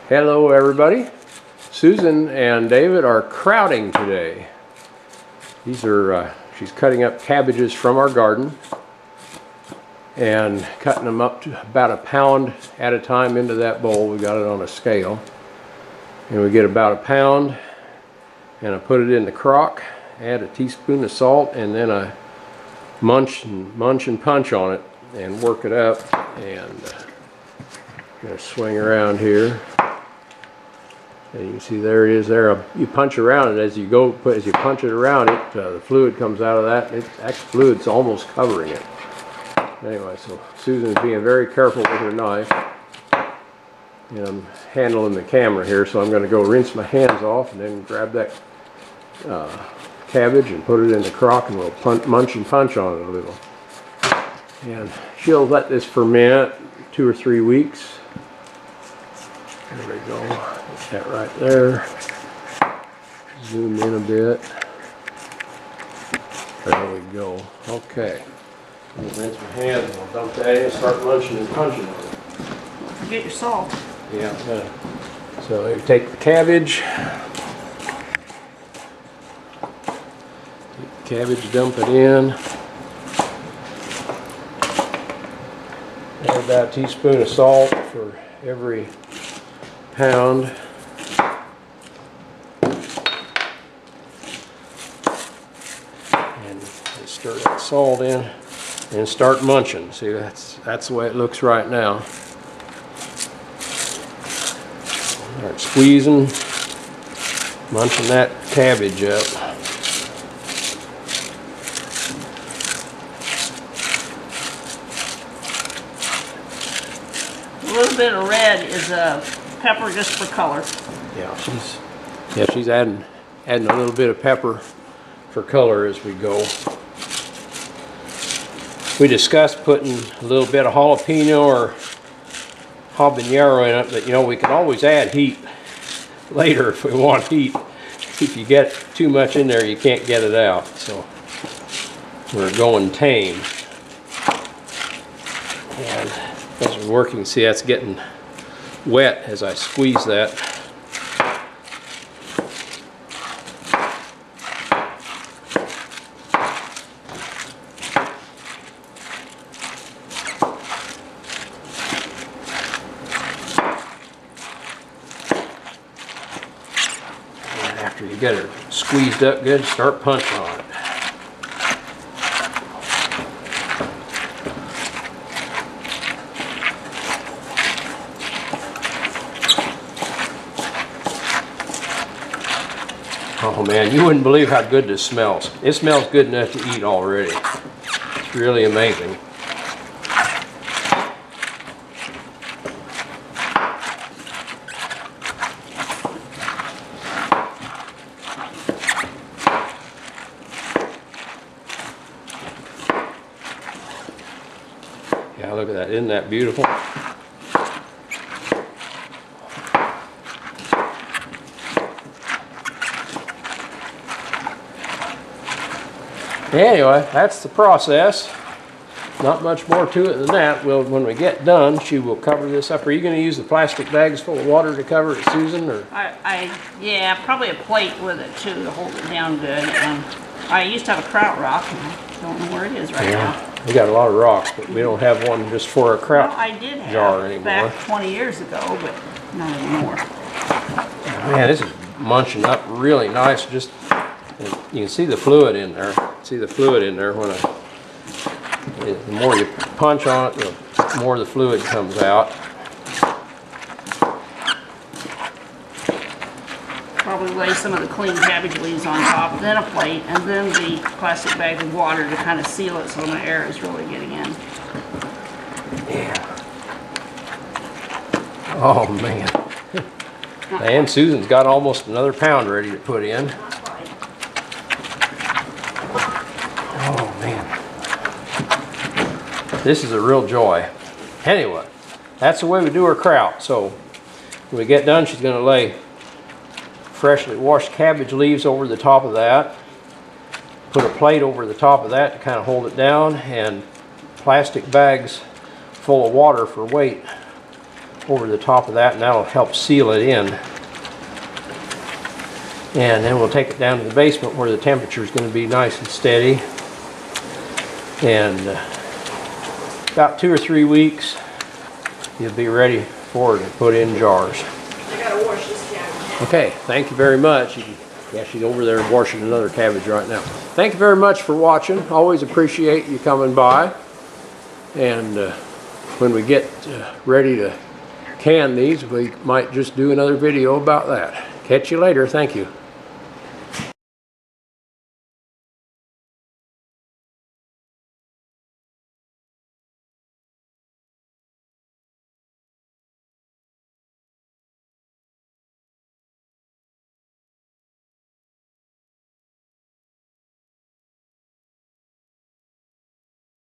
Hello everybody. Susan and David are crowding today. These are, she's cutting up cabbages from our garden and cutting them up to about a pound at a time into that bowl. We got it on a scale. And we get about a pound and I put it in the crock, add a teaspoon of salt and then I munch and punch on it and work it up. And I'm going to swing around here. And you can see there it is there. You punch around it as you go, as you punch it around it, the fluid comes out of that. It's actually fluid's almost covering it. Anyway, so Susan's being very careful with her knife. And I'm handling the camera here, so I'm going to go rinse my hands off and then grab that cabbage and put it in the crock and we'll munch and punch on it a little. And she'll let this ferment 2 or 3 weeks. There we go. Put that right there. Zoom in a bit. There we go. Okay. I'll rinse my hands and I'll dump that in and start munching and punching on it. Get your salt. Yeah. So you take the cabbage. Cabbage, dump it in. Add about a teaspoon of salt for every pound. And stir that salt in and start munching. See, that's the way it looks right now. Start squeezing, munching that cabbage up. A little bit of red is pepper just for color. Yeah, she's adding a little bit of pepper for color as we go. We discussed putting a little bit of jalapeno or habanero in it, but you know, we can always add heat later if we want heat. If you get too much in there, you can't get it out. So we're going tame. And as we're working, see that's getting wet as I squeeze that. And after you get it squeezed up good, start punching on it. Oh man, you wouldn't believe how good this smells. It smells good enough to eat already. It's really amazing. Yeah, look at that. Isn't that beautiful? Anyway, that's the process. Not much more to it than that. Well, when we get done, she will cover this up. Are you going to use the plastic bags full of water to cover it, Susan? Or? Yeah, probably a plate with it too to hold it down good. I used to have a kraut rock, and I don't know where it is right now. We got a lot of rocks, but we don't have one just for a kraut I did have jar anymore. Back 20 years ago, but not anymore. Man, this is munching up really nice. Just you can see the fluid in there. See the fluid in there when the more you punch on it, the more the fluid comes out. Probably lay some of the clean cabbage leaves on top, then a plate, and then the plastic bag with water to kind of seal it so the air is really getting in. Yeah. Oh man. And Susan's got almost another pound ready to put in. Oh man. This is a real joy. Anyway, that's the way we do our kraut. So when we get done, she's going to lay freshly washed cabbage leaves over the top of that. Put a plate over the top of that to kind of hold it down, and plastic bags full of water for weight over the top of that, and that'll help seal it in. And then we'll take it down to the basement where the temperature is going to be nice and steady. And about 2 or 3 weeks, you'll be ready for it to put in jars. I gotta wash this cabbage. Okay, thank you very much. Yeah, she's over there washing another cabbage right now. Thank you very much for watching. Always appreciate you coming by. And when we get ready to can these, we might just do another video about that. Catch you later. Thank you.